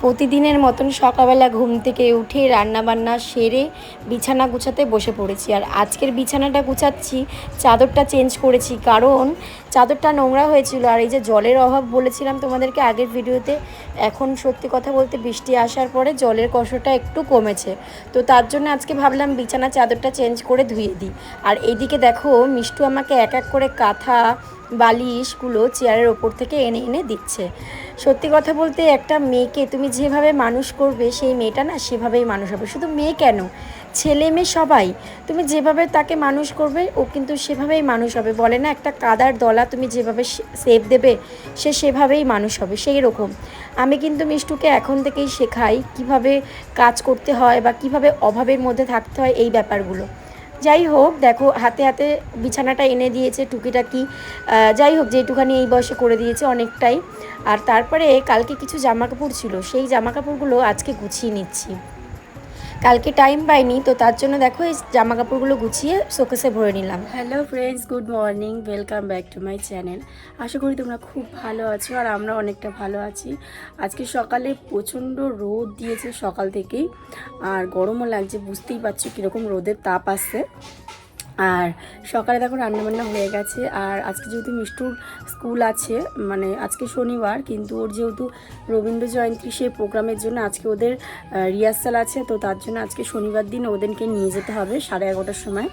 প্রতিদিনের মতন সকালবেলা ঘুম থেকে উঠে রান্নাবান্না সেরে বিছানা গুছাতে বসে পড়েছি। আর আজকের বিছানাটা গুছাচ্ছি, চাদরটা চেঞ্জ করেছি কারণ চাদরটা নোংরা হয়েছিল। আর এই যে জলের অভাব বলেছিলাম তোমাদেরকে আগের ভিডিওতে, এখন সত্যি কথা বলতে বৃষ্টি আসার পরে জলের কষ্টটা একটু কমেছে। তো তার জন্য আজকে ভাবলাম বিছানা চাদরটা চেঞ্জ করে ধুয়ে দিই। আর এইদিকে দেখো মিষ্টু আমাকে এক এক করে কাঁথা বালিশগুলো চেয়ারের ওপর থেকে এনে এনে দিচ্ছে। সত্যি কথা বলতে একটা মেয়েকে তুমি যেভাবে মানুষ করবে সেই মেয়েটা না সেভাবেই মানুষ হবে। শুধু মেয়ে কেন, ছেলে মেয়ে সবাই তুমি যেভাবে তাকে মানুষ করবে ও কিন্তু সেভাবেই মানুষ হবে। বলে না একটা কাদার দলা তুমি যেভাবে সেপ দেবে সে সেভাবেই মানুষ হবে, সেই রকম আমি কিন্তু মিষ্টুকে এখন থেকেই শেখাই কিভাবে কাজ করতে হয় বা কিভাবে অভাবের মধ্যে থাকতে হয় এই ব্যাপারগুলো। যাই হোক দেখো হাতে হাতে বিছানাটা এনে দিয়েছে টুকিটাকি, যাই হোক যেটুখানি এই বয়সে করে দিয়েছে অনেকটাই। আর তারপরে কালকে কিছু জামাকাপড় ছিল, সেই জামাকাপড়গুলো আজকে গুছিয়ে নিচ্ছি। কালকে টাইম পাইনি তো তার জন্য দেখো এই জামাকাপড়গুলো গুছিয়ে শোকেসে ভরে নিলাম। Hello friends, good morning, welcome back to my channel. আশা করি তোমরা খুব ভালো আছো আর আমরা অনেকটা ভালো আছি। আজকে সকালে প্রচণ্ড রোদ দিয়েছে সকাল থেকেই, আর গরমও লাগছে, বুঝতেই পারছো কীরকম রোদের তাপ আসছে। আর সকালে দেখো রান্নাবান্না হয়ে গেছে। আর আজকে যেহেতু মিষ্টুর স্কুল আছে, মানে আজকে শনিবার, কিন্তু ওর যেহেতু রবীন্দ্র জয়ন্তী সেই প্রোগ্রামের জন্য আজকে ওদের রিহার্সাল আছে, তো তার জন্য আজকে শনিবার দিন ওদেরকে নিয়ে যেতে হবে 11:30টার সময়।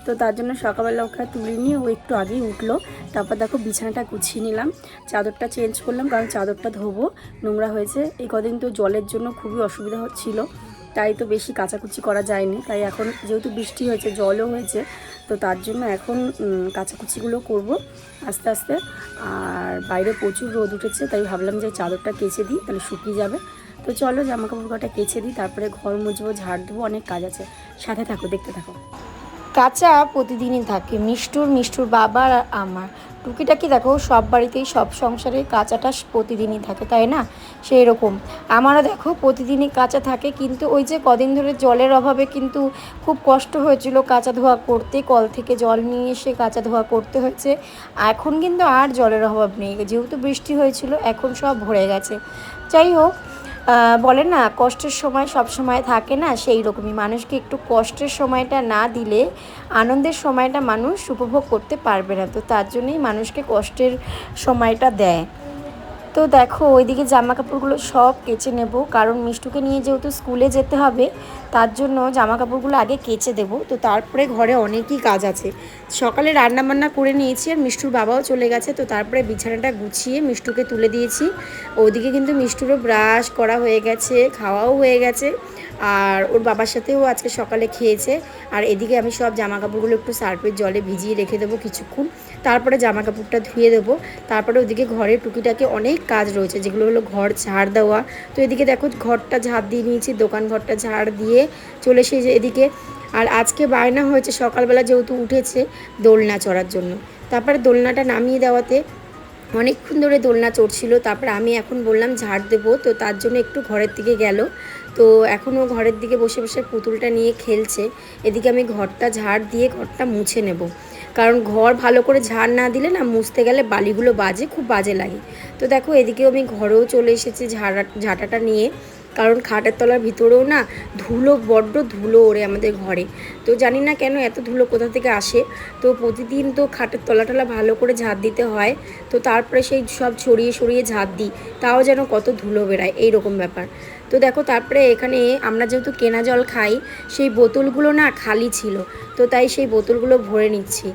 তো তার জন্য সকালবেলা ওকে তুলে নিয়ে ও একটু আগেই উঠলো। তারপর দেখো বিছানাটা গুছিয়ে নিলাম, চাদরটা চেঞ্জ করলাম কারণ চাদরটা ধোবো, নোংরা হয়েছে। এই কদিন তো জলের জন্য খুবই অসুবিধা হচ্ছিল, তাই তো বেশি কাচাকুচি করা যায়নি। তাই এখন যেহেতু বৃষ্টি হয়েছে, জলও হয়েছে, তো তার জন্য এখন কাচাকুচিগুলো করব আস্তে আস্তে। আর বাইরে প্রচুর রোদ উঠেছে, তাই ভাবলাম যে চাদরটা কেচে দিই, তাহলে শুকিয়ে যাবে। তো চলো জামাকাপড় কটা কেচে দিই, তারপরে ঘর মুছবো, ঝাড় দেবো, অনেক কাজ আছে। সাথে থাকো, দেখতে থাকো। কাঁচা প্রতিদিনই থাকে মিষ্টুর বাবার আর আমার। টুকিটাকি দেখো সব বাড়িতেই সব সংসারে কাঁচাটা প্রতিদিনই থাকে, তাই না? সেই রকম আমারও দেখো প্রতিদিনই কাঁচা থাকে, কিন্তু ওই যে কদিন ধরে জলের অভাবে কিন্তু খুব কষ্ট হয়েছিল কাঁচা ধোয়া করতে, কল থেকে জল নিয়ে এসে কাঁচা ধোয়া করতে হয়েছে। এখন কিন্তু আর জলের অভাব নেই, যেহেতু বৃষ্টি হয়েছিল এখন সব ভরে গেছে। যাই হোক, বলে না কষ্টের সময় সব সময় থাকে না, সেই রকমই মানুষকে একটু কষ্টের সময়টা না দিলে আনন্দের সময়টা মানুষ উপভোগ করতে পারবে না। তো তার জন্যই মানুষকে কষ্টের সময়টা দেয়। তো দেখো ওইদিকে জামা কাপড়গুলো সব কেচে নেব, কারণ মিষ্টুকে নিয়ে যেহেতু স্কুলে যেতে হবে, তার জন্য জামা কাপড়গুলো আগে কেচে দেবো। তো তারপরে ঘরে অনেকই কাজ আছে। সকালে রান্নাবান্না করে নিয়েছি আর মিষ্টুর বাবাও চলে গেছে, তো তারপরে বিছানাটা গুছিয়ে মিষ্টুকে তুলে দিয়েছি। ওদিকে কিন্তু মিষ্টুরও ব্রাশ করা হয়ে গেছে, খাওয়াও হয়ে গেছে, আর ওর বাবার সাথেও আজকে সকালে খেয়েছে। আর এদিকে আমি সব জামা কাপড়গুলো একটু সার্ফের জলে ভিজিয়ে রেখে দেবো কিছুক্ষণ, তারপরে জামা কাপড়টা ধুয়ে দেবো। তারপরে ওদিকে ঘরের টুকিটাকে অনেক কাজ রয়েছে, যেগুলো হলো ঘর ঝাড় দেওয়া। তো এদিকে দেখো ঘরটা ঝাড় দিয়ে নিয়েছি, দোকান ঘরটা ঝাড় দিয়ে চলে এসেছে এদিকে। আর আজকে বায়না হয়েছে সকালবেলা যেহেতু উঠেছে দোলনা চড়ার জন্য, তারপরে দোলনাটা নামিয়ে দেওয়াতে অনেকক্ষণ ধরে দোলনা চড়ছিল। তারপরে আমি এখন বললাম ঝাড় দেবো, তো তার জন্য একটু ঘরের দিকে গেল। তো এখনও ঘরের দিকে বসে বসে পুতুলটা নিয়ে খেলছে। এদিকে আমি ঘরটা ঝাড় দিয়ে ঘরটা মুছে নেব, কারণ ঘর ভালো করে ঝাড় না দিলে না মুছতে গেলে বালিগুলো বাজে, খুব বাজে লাগে। তো দেখো এদিকেও আমি ঘরেও চলে এসেছি ঝাঁটাটা নিয়ে, কারণ খাটের তলার ভিতরেও না ধুলো, বড্ড ধুলো ওড়ে আমাদের ঘরে। তো জানি না কেন এত ধুলো কোথা থেকে আসে। তো প্রতিদিন তো খাটের তলা ভালো করে ঝাঁট দিতে হয়, তো তারপরে সেই সব ছড়িয়ে সরিয়ে ঝাঁট দিই, তাও যেন কত ধুলো বেড়ায়, এই রকম ব্যাপার। তো দেখো তারপরে এখানে আমরা যেহেতু কেনা জল খাই, সেই বোতলগুলো না খালি ছিল, তো তাই সেই বোতলগুলো ভরে নিচ্ছি।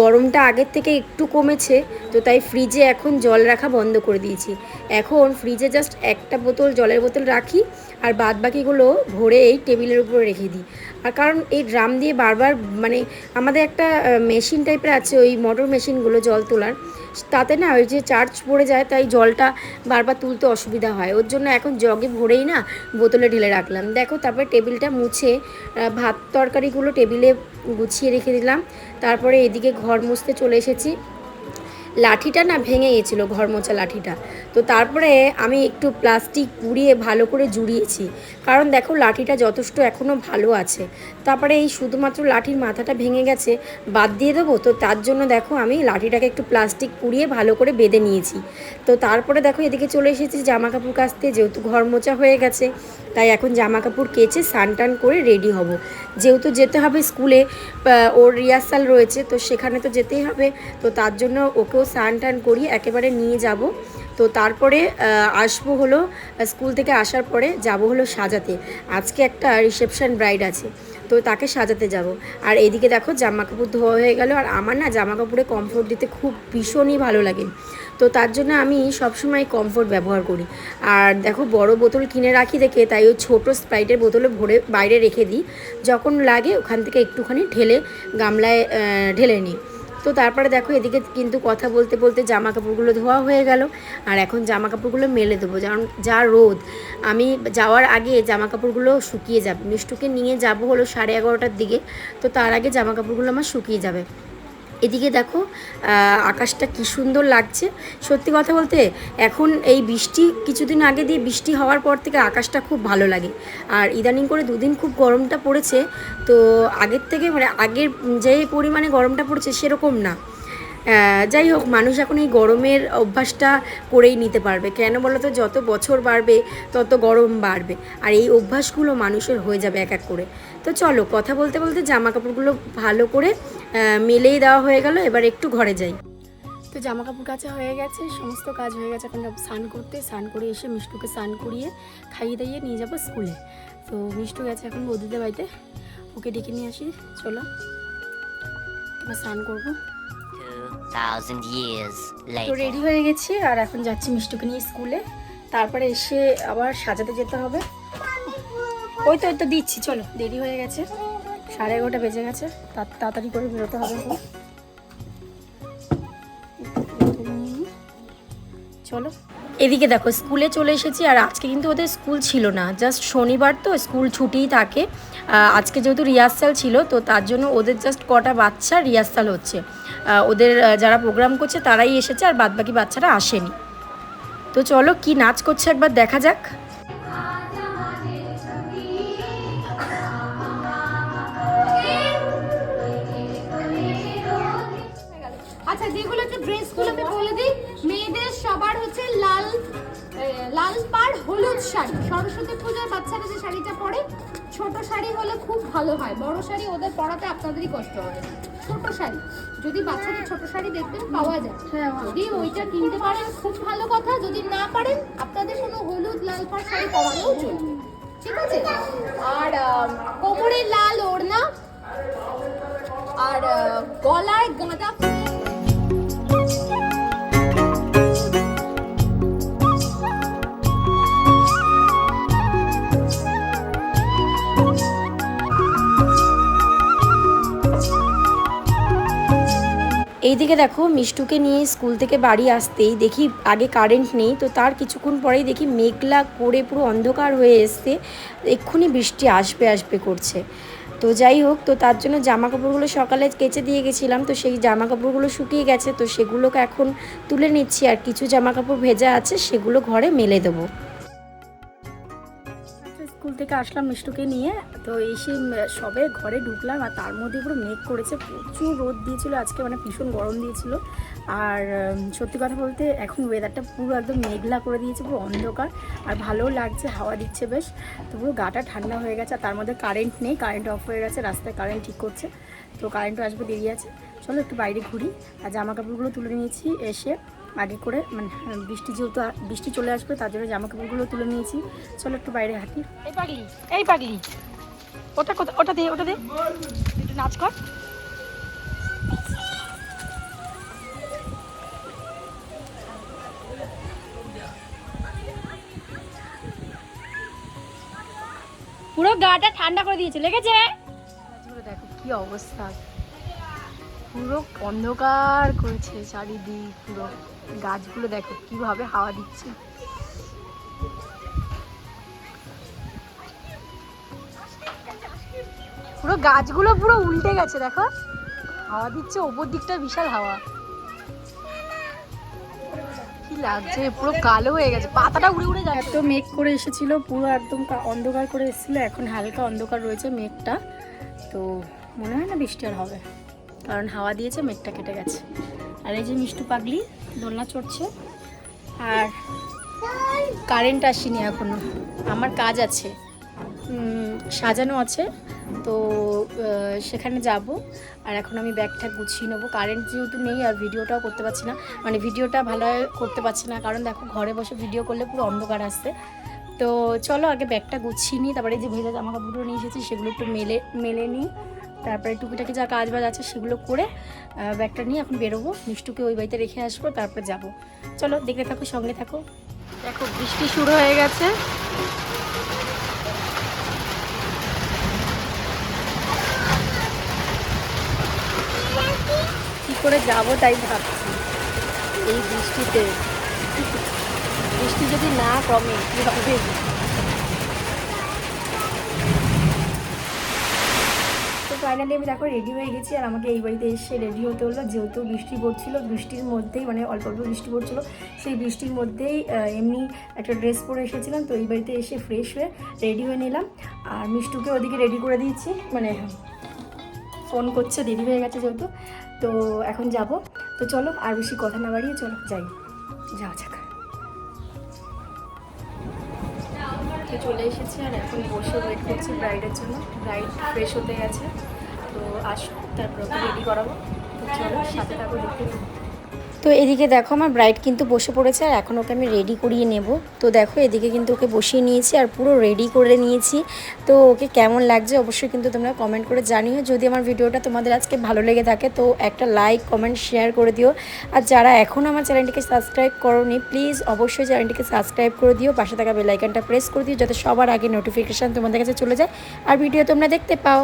গরমটা আগের থেকে একটু কমেছে, তো তাই ফ্রিজে এখন জল রাখা বন্ধ করে দিয়েছি। এখন ফ্রিজে জাস্ট একটা জলের বোতল রাখি, আর বাদ বাকিগুলো ভরে এই টেবিলের উপরে রেখে দিই। আর কারণ এই ড্রাম দিয়ে বারবার, মানে আমাদের একটা মেশিন টাইপের আছে, ওই মোটর মেশিনগুলো জল তোলার, তাতে না ওই যে চার্জ পড়ে যায়, তাই জলটা বারবার তুলতে অসুবিধা হয়। ওর জন্য এখন জগে ভরেই না বোতলে ঢেলে রাখলাম। দেখো তারপরে টেবিলটা মুছে ভাত তরকারিগুলো টেবিলে গুছিয়ে রেখে দিলাম। তারপরে এদিকে ঘর মুছতে চলে এসেছি। লাঠিটা না ভেঙে গেছিলো, ঘর মোছা লাঠিটা। তো তারপরে আমি একটু প্লাস্টিক পুড়িয়ে ভালো করে জুড়িয়েছি, কারণ দেখো লাঠিটা যথেষ্ট এখনও ভালো আছে। তারপরে এই শুধুমাত্র লাঠির মাথাটা ভেঙে গেছে, বাদ দিয়ে দেবো, তো তার জন্য দেখো আমি লাঠিটাকে একটু প্লাস্টিক পুড়িয়ে ভালো করে বেঁধে নিয়েছি। তো তারপরে দেখো এদিকে চলে এসেছি জামা কাপড় কাচতে, যেহেতু ঘর মোছা হয়ে গেছে তাই এখন জামা কাপড় কেচে স্নান টান করে রেডি হব। যেহেতু যেতে হবে স্কুলে, ওর রিহার্সাল রয়েছে, তো সেখানে তো যেতেই হবে। তো তার জন্য ওকেও স্নান টান করিয়ে একেবারে নিয়ে যাব। তো তারপরে আসবো হলো, স্কুল থেকে আসার পরে যাব হলো সাজাতে। আজকে একটা রিসেপশন ব্রাইড আছে, তো তাকে সাজাতে যাব। আর এদিকে দেখো জামা কাপড় ধোয়া হয়ে গেল। আর আমার না জামা কাপড়ে কমফোর্ট দিতে খুব ভীষণই ভালো লাগে, তো তার জন্য আমি সবসময় কমফোর্ট ব্যবহার করি। আর দেখো বড় বোতল কিনে রাখি দেখে তাই ওই ছোটো স্প্রাইটের বোতলে ভরে বাইরে রেখে দিই, যখন লাগে ওখান থেকে একটুখানি ঢেলে গামলায় ঢেলে নিই। তো তারপরে দেখো এদিকে কিন্তু কথা বলতে বলতে জামা কাপড়গুলো ধোয়া হয়ে গেল। আর এখন জামা কাপড়গুলো মেলে দেবো, কারণ যা রোদ, আমি যাওয়ার আগে জামা কাপড়গুলো শুকিয়ে যাবে। মিষ্টুকে নিয়ে যাব হলো 11:30টার দিকে, তো তার আগে জামা কাপড়গুলো আমার শুকিয়ে যাবে। এদিকে দেখো আকাশটা কি সুন্দর লাগছে। সত্যি কথা বলতে এখন এই বৃষ্টি কিছুদিন আগে দিয়ে বৃষ্টি হওয়ার পর থেকে আকাশটা খুব ভালো লাগে। আর ইদানিং করে দুদিন খুব গরমটা পড়েছে, তো আগের থেকে মানে আগের যে পরিমাণে গরমটা পড়েছে সেরকম না। যাই হোক, মানুষ এখন এই গরমের অভ্যাসটা করেই নিতে পারবে। কেন বলো তো, যত বছর বাড়বে তত গরম বাড়বে, আর এই অভ্যাসগুলো মানুষের হয়ে যাবে এক এক করে। তো চলো, কথা বলতে বলতে জামা কাপড়গুলো ভালো করে মেলেই দেওয়া হয়ে গেল, এবার একটু ঘরে যাই। তো জামা কাপড় কাচা হয়ে গেছে, সমস্ত কাজ হয়ে গেছে। এখন যাবো স্নান করতে, স্নান করে এসে মিষ্টুকে স্নান করিয়ে খাইয়ে দাইয়ে নিয়ে যাবো স্কুলে। তো মিষ্টু গেছে এখন বৌদিদের বাড়িতে, ওকে ডেকে নিয়ে আসি। চলো এবার স্নান করবো। 2000 years later. তো রেডি হয়ে গেছি আর এখন যাচ্ছি মিষ্টুকে নিয়ে স্কুলে। তারপরে এসে আবার সাজাতে যেতে হবে। ওই তো দিচ্ছি, চলো। দেরি হয়ে গেছে, 11:30 বেজে গেছে, তাড়াতাড়ি করে বেরোতে হবে। চলো, এদিকে দেখো স্কুলে চলে এসেছি। আর আজকে কিন্তু ওদের স্কুল ছিল না, জাস্ট শনিবার তো স্কুল ছুটিই থাকে। আজকে যেহেতু রিহার্সাল ছিল, তো তার জন্য ওদের জাস্ট কটা বাচ্চা রিহার্সাল হচ্ছে। ওদের যারা প্রোগ্রাম করছে তারাই এসেছে, আর বাদবাকি বাচ্চারা আসেনি। তো চলো কি নাচ করছে একবার দেখা যাক। আচ্ছা, যেগুলো একটু ড্রেসগুলো আমি বলে দিই। মেয়েদের সবার হচ্ছে লাল পাড় হলুদ শাড়ি। সরস্বতী পূজার বাচ্চারা যে শাড়িটা পরে, ছোট শাড়ি হলে খুব ভালো হয়। বড় শাড়ি ওদের পরাতে আপনাদেরই কষ্ট হবে। ছোট শাড়ি, যদি বাচ্চাদের ছোট শাড়ি দেখবেন পাওয়া যায়, যদি ওইটা কিনতে পারেন খুব ভালো কথা। যদি না পারেন আপনাদের কোনো হলুদ লাল পাড় শাড়ি পরালেও চলবে, ঠিক আছে। আর কোমরে লাল ওড়না, আর গলায় গাঁদা ফুল। এইদিকে দেখো মিষ্টুকে নিয়ে স্কুল থেকে বাড়ি আসতেই দেখি আগে কারেন্ট নেই, তো তার কিছুক্ষণ পরেই দেখি মেঘলা করে পুরো অন্ধকার হয়ে এসছে, এক্ষুনি বৃষ্টি আসবে আসবে করছে। তো যাই হোক, তো তার জন্য জামা কাপড়গুলো সকালে কেচে দিয়ে গেছিলাম, তো সেই জামা কাপড়গুলো শুকিয়ে গেছে, তো সেগুলোকে এখন তুলে নিচ্ছি। আর কিছু জামা কাপড় ভেজা আছে, সেগুলো ঘরে মেলে দেবো। স্কুল থেকে আসলাম মিষ্টুকে নিয়ে, তো এসে সবে ঘরে ঢুকলাম, আর তার মধ্যে পুরো মেঘ করেছে, প্রচুর রোদ দিয়েছিল আজকে, মানে ভীষণ গরম দিয়েছিল। আর সত্যি কথা বলতে এখন ওয়েদারটা পুরো একদম মেঘলা করে দিয়েছে, পুরো অন্ধকার, আর ভালোও লাগছে, হাওয়া দিচ্ছে বেশ। তো পুরো গাটা ঠান্ডা হয়ে গেছে। আর তার মধ্যে কারেন্ট নেই, কারেন্ট অফ হয়ে গেছে, রাস্তায় কারেন্ট ঠিক করছে, তো কারেন্টও আসবে, দেরি আছে। চলো একটু বাইরে ঘুরি। আর জামা কাপড়গুলো তুলে নিয়েছি এসে আগে করে, মানে বৃষ্টি চলে আসবে, তার জন্য জামা কাপড়গুলো তুলে নিয়েছি। চলো একটু বাইরে হাঁটি। এই পাগলি ওটা দে একটু নাচ কর। পুরো গাটা ঠান্ডা করে দিয়েছে, লেগেছে। দেখো কি অবস্থা, পুরো অন্ধকার করেছে চারিদিক, পুরো গাছগুলো দেখো কিভাবে হাওয়া দিচ্ছে। পুরো গাছগুলো পুরো উল্টে গেছে, দেখো হাওয়া দিচ্ছে, ওপর দিকটা বিশাল হাওয়া। লাগছে, পুরো কালো হয়ে গেছে, পাতাটা উড়ে উড়ে যাচ্ছে। এত মেঘ করে এসেছিল, পুরো একদম অন্ধকার করে এসেছিল, এখন হালকা অন্ধকার রয়েছে মেঘটা। তো মনে হয় না বৃষ্টি আর হবে, কারণ হাওয়া দিয়েছে, মেঘটা কেটে গেছে। আর এই যে মিষ্টু পাগলি দোলনা চড়ছে, আর কারেন্ট আসেনি এখনো, আমার কাজ আছে, সাজানো আছে, তো সেখানে যাব। আর এখন আমি ব্যাগটা গুছিয়ে নেবো, কারেন্ট যেহেতু নেই আর ভিডিওটাও করতে পারছি না, মানে ভিডিওটা ভালো করতে পারছি না, কারণ দেখো ঘরে বসে ভিডিও করলে পুরো অন্ধকার আসছে। তো চলো আগে ব্যাগটা গুছিয়ে নিই, তারপরে যে ভেজা জামা কাপড়গুলো নিয়ে এসেছি সেগুলো একটু মেলে নিই, তারপরে টুকিটাকি যা কাজ বাজ আছে সেগুলো করে ব্যাগটা নিয়ে এখন বেরোবো, মিষ্টুকে ওই বাড়িতে রেখে আসবো, তারপরে যাব। চলো দেখতে থাকো, সঙ্গে থাকো। দেখো বৃষ্টি শুরু হয়ে গেছে, কি করে যাব তাই ভাবছি এই বৃষ্টিতে, বৃষ্টি যদি না কমে কি হবে। তো ফাইনালি আমি দেখো রেডি হয়ে গেছি, আর আমাকে এই বাড়িতে এসে রেডি হতে হলো, যেহেতু বৃষ্টি পড়ছিল, বৃষ্টির মধ্যেই মানে অল্প অল্প বৃষ্টি পড়ছিল, সেই বৃষ্টির মধ্যেই এমনি একটা ড্রেস পরে এসেছিলাম। তো এই বাড়িতে এসে ফ্রেশ হয়ে রেডি হয়ে নিলাম, আর মিষ্টুকে ওদিকে রেডি করে দিয়েছি, মানে ফোন করছে, দেরি হয়ে গেছে যেহেতু। তো এখন যাব, তো চলো আর বেশি কথা না বাড়িয়ে চলো যাই, যাওয়া যাক। তো চলে এসেছি, আর এখন বসে ওয়েট করছি ব্রাইডের জন্য, ব্রাইড ফ্রেশ হতে গেছে, তো আসো তারপর ওকে রেডি করাবো। তো চলো সাথে থাকো, দেখতে। তো এদিকে দেখো আমার ব্রাইড কিন্তু বসে পড়েছে, আর এখন ওকে আমি রেডি করিয়ে নেব। তো দেখো এদিকে কিন্তু ওকে বসিয়ে নিয়েছি আর পুরো রেডি করে নিয়েছি। তো ওকে কেমন লাগছে অবশ্যই কিন্তু তোমরা কমেন্ট করে জানিও। যদি আমার ভিডিওটা তোমাদের আজকে ভালো লেগে থাকে তো একটা লাইক কমেন্ট শেয়ার করে দিও, আর যারা এখন আমার চ্যানেলটিকে সাবস্ক্রাইব করোনি প্লিজ অবশ্যই চ্যানেলটিকে সাবস্ক্রাইব করে দিও, পাশে থাকা বেল আইকনটা প্রেস করে দিও, যাতে সবার আগে নোটিফিকেশান তোমাদের কাছে চলে যায় আর ভিডিও তোমরা দেখতে পাও।